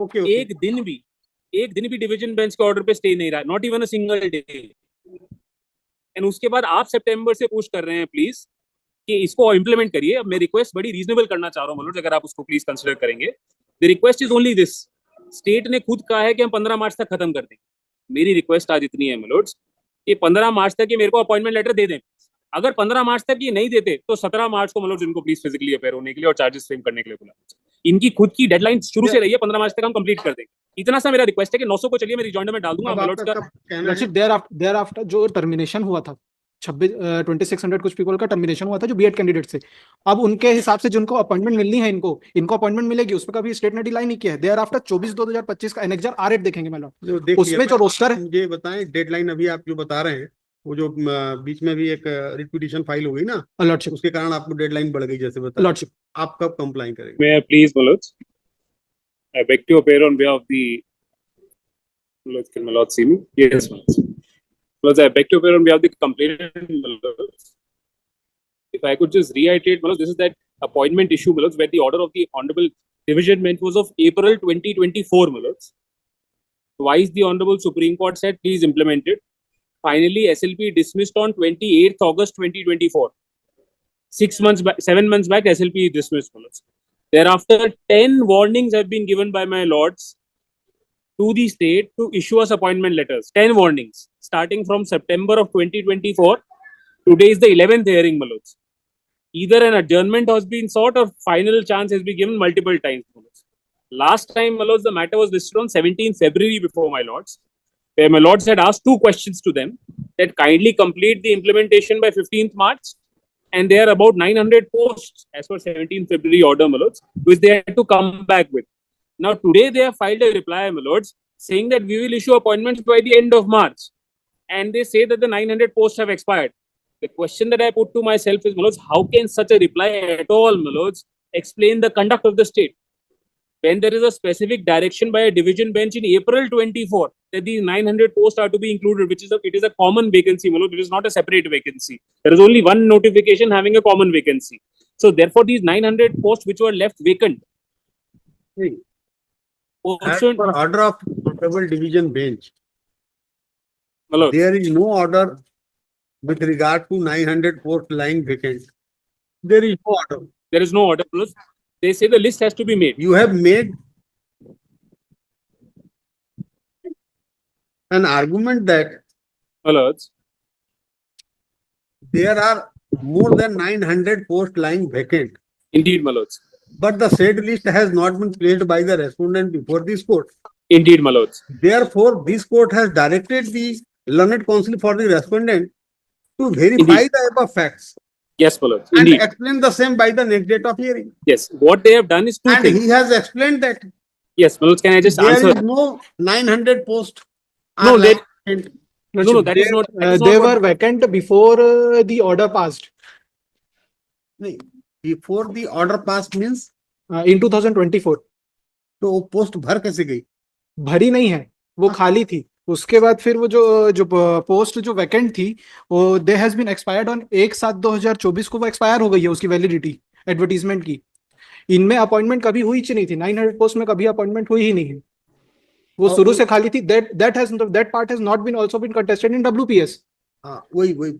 Okay okay. एक दिन भी डिवीजन बेंच के ऑर्डर पे स्टे नहीं रहा, not even a single day. And उसके बाद आप सितंबर से पुश कर रहे हैं प्लीज कि इसको इम्प्लीमेंट करिए। अब मैं रिक्वेस्ट बड़ी रीजनेबल करना चाह रहा हूँ मनोज, अगर आप उसको प्लीज कंसिडर करेंगे। The request is only this, state ने खुद कहा है कि हम 15 मार्च तक खत्म कर देंगे। मेरी रिक्वेस्ट आज इतनी है मनोज कि 15 मार्च तक ये मेरे को अपॉइंटमेंट लेटर दे दें। अगर 15 मार्च तक ये नहीं देते तो 17 मार्च को मनोज इनको प्लीज फिजिकली अपेयर होने के लिए और चार्जेस फ्रेम करने के लिए बुला। इनकी खुद की डेडलाइन शुरू से रही है 15 मार्च तक हम कंप्लीट कर देंगे। इतना सा मेरा रिक्वेस्ट है कि 900 को चलिए मैं रिजॉइंडर में डाल दूंगा मनोज का। देयर आफ्टर जो टर्मिनेशन हुआ था 2600 कुछ पीपल का टर्मिनेशन हुआ था जो बीएड कैंडिडेट से, अब उनके हिसाब से जिनको अपॉइंटमेंट मिलनी है इनको अपॉइंटमेंट मिलेगी, उस पर कभी स्टेट ने डिलाई नहीं किया है। देयर आफ्टर 24/2025 का एनेक्सर R8 देखेंगे मतलब उसमें जो रोस्टर है। मुझे बताएं डेडलाइन अभी आप जो बता रहे हैं वो जो बीच में भी एक रिट पिटीशन फाइल हो गई ना लॉर्डशिप, उसके कारण आपको डेडलाइन बढ़ गई जैसे बता लॉर्डशिप, आप कब कंप्लाई करेंगे? मैं please Manoj, I beg to appear on behalf of the can my lord see me? Yes, Manoj, I beg to appear on behalf of the complainant, Manoj. If I could just reiterate, Manoj, this is that appointment issue, Manoj, where the order of the Honorable Division Bench was of April 2024, Manoj. Twice the Honorable Supreme Court said, please implement it. Finally, SLP dismissed on 28th August 2024. 7 months back, SLP dismissed, Manoj. Thereafter, 10 warnings have been given by my lords to the state to issue us appointment letters. 10 warnings, starting from September of 2024. Today is the 11th hearing, Manoj. Either an adjournment has been sought or final chance has been given multiple times, Manoj. Last time, Manoj, the matter was listed on 17th February before my lords, where my lords had asked 2 questions to them that kindly complete the implementation by 15th March. And there are about 900 posts as per 17th February order, my lords, which they had to come back with. Now, today they have filed a reply, my lords, saying that we will issue appointments by the end of March. And they say that the 900 posts have expired. The question that I put to myself is, my lords, how can such a reply at all, my lords, explain the conduct of the state? When there is a specific direction by a division bench in April 24 that these 900 posts are to be included, which is it is a common vacancy, it is not a separate vacancy. There is only one notification having a common vacancy. So therefore, these 900 posts which were left vacant. As per order of Honorable Division Bench, there is no order with regard to 900 posts lying vacant. There is no order. There is no order. They say the list has to be made. You have made an argument that there are more than 900 posts lying vacant. Indeed, my lords. But the said list has not been placed by the respondent before this court. Indeed, my lords. Therefore, this court has directed the learned counsel for the respondent to verify the above facts. Yes, my lords. And explain the same by the next date of hearing. Yes. What they have done is 2 things. And he has explained that. Yes, my lords. Can I just answer? There is no 900 posts. No, that is not. They were vacant before the order passed. Before the order passed means in 2024. तो वो post भर कैसे गई? भरी नहीं है, वो खाली थी। उसके बाद फिर वो जो पोस्ट जो वैकेंट थी वो they has been expired on 1/7/2024 को वो एक्सपायर हो गई है उसकी वैलिडिटी एडवर्टीजमेंट की। इनमें अपॉइंटमेंट कभी हुई ही नहीं थी, 900 पोस्ट में कभी अपॉइंटमेंट हुई ही नहीं है, वो शुरू से खाली थी। That part has not been also been contested in WPS। वही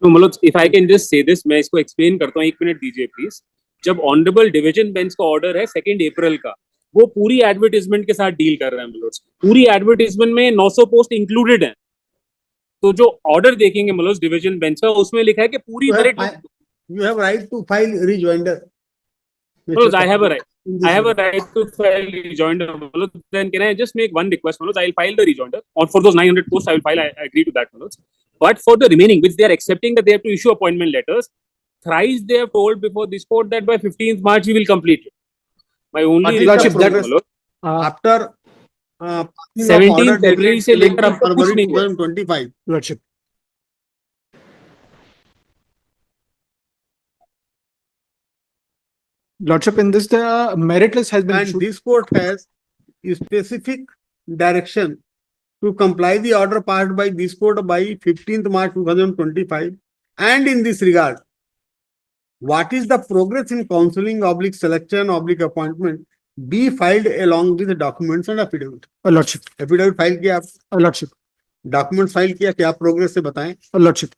तो मतलब if I can just say this, मैं इसको एक्सप्लेन करता हूँ, 1 मिनट दीजिए प्लीज। जब ऑनरेबल डिवीजन बेंच का ऑर्डर है 2 अप्रैल का, वो पूरी एडवर्टीजमेंट के साथ डील कर रहे हैं मलोज। पूरी एडवर्टीजमेंट में 900 पोस्ट इंक्लूडेड है। तो जो ऑर्डर देखेंगे मलोज डिवीजन बेंच का, उसमें लिखा है कि पूरी you have right to file rejoinder. Maloz, I have a right to file rejoinder. Maloz, then can I just make one request, Maloz? I'll file the rejoinder. Or for those 900 posts, I will file. I agree to that, Maloz. But for the remaining, which they are accepting that they have to issue appointment letters, thrice they have told before this court that by 15th March we will complete it. My only request, after 17th February से लेकर अब तक कुछ नहीं हुआ। 2025. Lordship. Lordship, in this the merit list has been and issued. This court has specific direction to comply the order passed by this court by 15th March 2025. And in this regard, what is the progress in counseling / selection / appointment be filed along with the documents and affidavit. Lordship, Affidavit file किया आप, lordship, document file किया, क्या progress से बताएं. Lordship.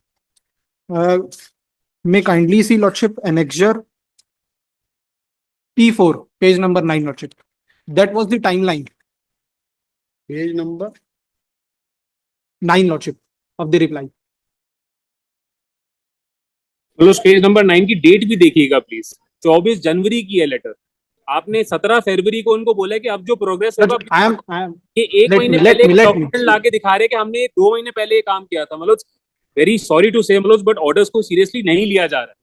May kindly see lordship annexure P4, page number 9, lordship. That was the timeline, page number 9, lordship, of the reply. मतलब page number 9 की date भी देखिएगा प्लीज. 24 जनवरी की है लेटर. आपने 17 फरवरी को उनको बोला कि अब जो प्रोग्रेस होगा I am ये एक let महीने me- let पहले me- let me. डॉक्यूमेंट लाके दिखा रहे कि हमने 2 महीने पहले ये काम किया था. मतलब वेरी सॉरी टू से मतलब बट ऑर्डर्स को सीरियसली नहीं लिया जा रहा है.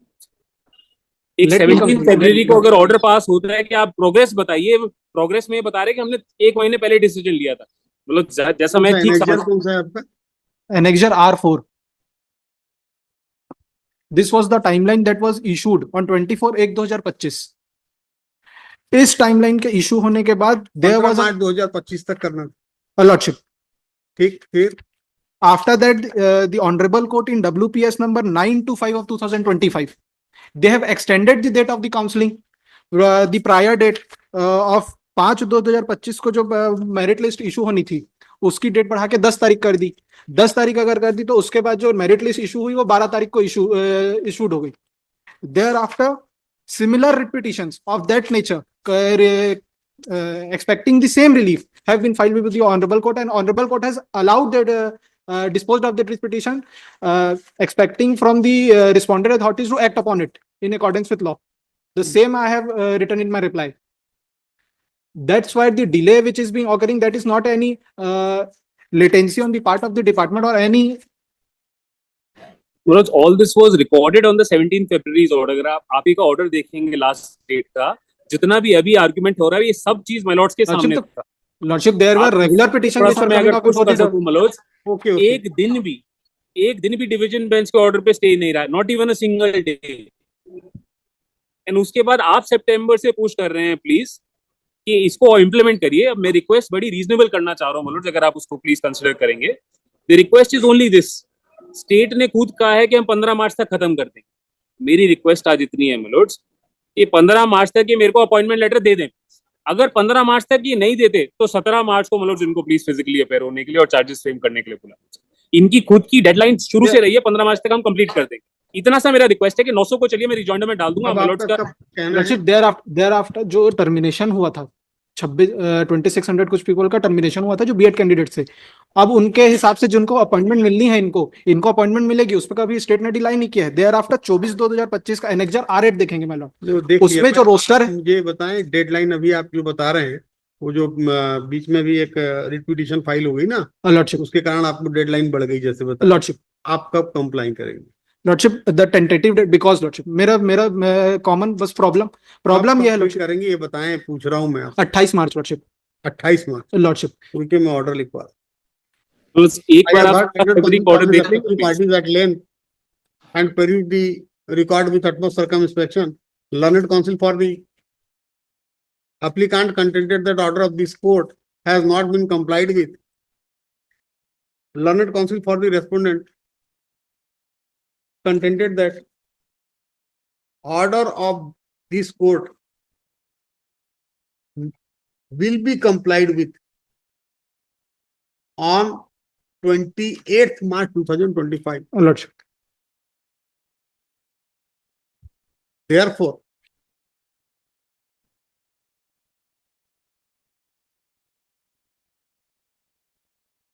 एक Let me 17 complete. फरवरी को अगर ऑर्डर पास होता है कि आप प्रोग्रेस बताइए, प्रोग्रेस में बता रहे कि हमने 1 महीने पहले डिसीजन लिया था. मतलब जैसा मैं ठीक समझ. कौन सा है आपका? Annexure R4. This was the timeline that was issued on 24/1/2025. इस टाइमलाइन के इशू होने के बाद there 15 was मार्च 2025 तक करना. a lordship. ठीक, फिर After that, the Honorable Court in WPS number 925 of 2025, they have extended the date of the counseling. The prior date of 5/2/2025 को जो मेरिट लिस्ट इशू होनी थी उसकी डेट बढ़ा के 10 तारीख कर दी. 10 तारीख अगर कर दी तो उसके बाद जो मेरिट लिस्ट इशू हुई वो 12 तारीख को इशूड हो गई. Thereafter similar repetitions of that nature expecting the same relief have been filed with the Honorable Court, and Honorable Court has allowed that disposed of that petition, expecting from the respondent authorities to act upon it in accordance with law. The same I have written in my reply. That's why the delay which is being occurring, that is not any latency on the part of the department or any. All this was recorded on the 17th February's order. अगर आप ही का order देखेंगे last date का, जितना भी अभी argument हो रहा है ये सब चीज माय लॉर्ड्स के सामने था. Lordship, there were regular petitions which were coming up before the Manoj, okay. एक दिन भी डिवीजन बेंच के ऑर्डर पे स्टे नहीं रहा, not even a single day. And उसके बाद आप सितंबर से पुश कर रहे हैं प्लीज कि इसको इम्प्लीमेंट करिए. अब मैं रिक्वेस्ट बड़ी रीजनेबल करना चाह रहा हूँ मनोज, अगर आप उसको प्लीज कंसिडर करेंगे. The request is only this. State ने खुद कहा है कि हम 15 मार्च तक खत्म कर देंगे. मेरी रिक्वेस्ट आज इतनी है मनोज, ये 15 मार्च तक ये मेरे को अपॉइंटमेंट लेटर दे दें. अगर 15 मार्च तक ये नहीं देते तो 17 मार्च को मनोज इनको प्लीज फिजिकली अपेयर होने के लिए और चार्जेस फ्रेम करने के लिए बुला. इनकी खुद की डेडलाइन शुरू से रही है 15 मार्च तक हम कंप्लीट कर देंगे. इतना सा मेरा रिक्वेस्ट है कि 900 को चलिए मैं रिजॉइंडर में डाल दूंगा मनोज का. Lordship, thereafter जो टर्मिनेशन हुआ था 2600 कुछ पीपल का टर्मिनेशन हुआ था जो बीएड कैंडिडेट से, अब उनके हिसाब से जिनको अपॉइंटमेंट मिलनी है इनको अपॉइंटमेंट मिलेगी. उस पर कभी स्टेट ने डिलाई नहीं किया है. देयर आफ्टर 24/2/2025 का एनेक्जर R8 देखेंगे मैं लोग, उसमें जो रोस्टर है. मुझे बताएं डेडलाइन अभी आप जो बता रहे हैं वो जो बीच में भी एक रिट पिटीशन फाइल हो गई ना लॉर्डशिप, उसके कारण आपको डेडलाइन बढ़ गई जैसे बता. लॉर्डशिप, आप कब कंप्लाई करेंगे? Lordship the tentative date, because lordship मेरा कॉमन बस प्रॉब्लम ये है लॉर्डशिप. करेंगे ये बताएं, पूछ रहा हूं मैं. 28 मार्च लॉर्डशिप. 28 मार्च लॉर्डशिप, उनके मैं ऑर्डर लिखवा. एक बार आप फरवरी का ऑर्डर देख लें. parties at length and peruse the record with utmost circumspection. Learned counsel for the applicant contended that order of this court has not been complied with. Learned counsel for the respondent contended that order of this court will be complied with on 28th March 2025. Lordship. Therefore,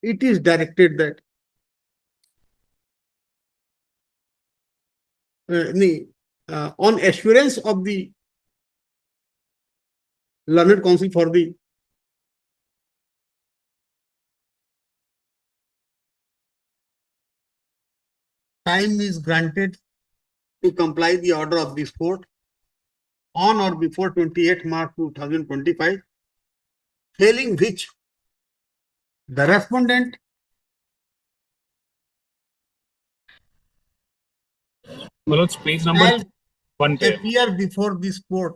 it is directed that on assurance of the learned counsel for the time is granted to comply the order of this court on or before 28th March 2025, failing which the respondent Manoj page number shall 1 पे appear before this court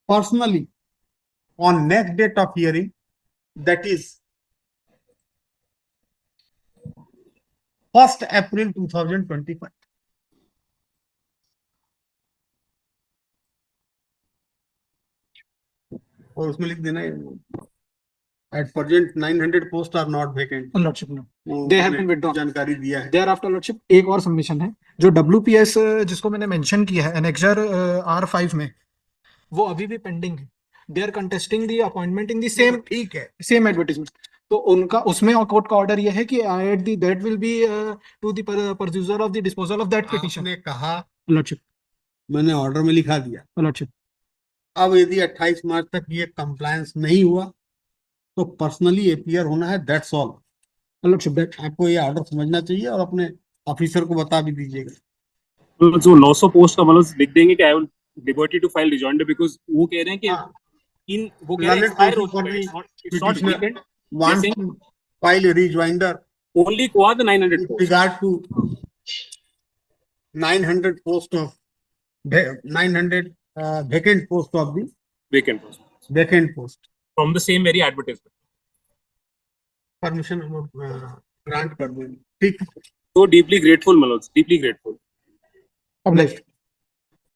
personally on next date of hearing, that is 1st April 2025. और उसमें लिख देना at present 900 post are not vacant, lordship no, they have been withdrawn. जानकारी दिया है। There after lordship एक और सबमिशन है जो WPS जिसको मैंने मेंशन किया है एनेक्सर R5 में, वो अभी भी पेंडिंग है। They are contesting the appointment in the same, ठीक है, सेम एडवर्टीजमेंट। तो उनका उसमें कोर्ट का ऑर्डर ये है कि at the that will be to the producer of the disposal of that petition. आपने कहा, लॉर्डशिप, मैंने ऑर्डर में लिखा दिया। लॉर्डशिप, अब यदि 28 मार्च तक ये कंप्लायंस नहीं हुआ तो पर्सनली अपीयर होना है, दैट्स ऑल। लॉर्डशिप दैट आपको ये ऑर्डर समझना चाहिए और अपने ऑफिसर को बता भी दीजिएगा। जो 900 पोस्ट का मतलब लिख देंगे कि I will liberty to file rejoinder, because वो कह रहे हैं कि हाँ, इन वो कह रहे हैं Learned expire हो counsel for चुका है, the it's not petitioner vacant, wants saying to file a rejoinder only को the 900 with posts. regard to 900 post of 900 vacant post of the Vacant posts vacant post. from the same very advertisement. Permission grant कर देंगे, ठीक। So deeply grateful, Manoj, deeply grateful. obliged.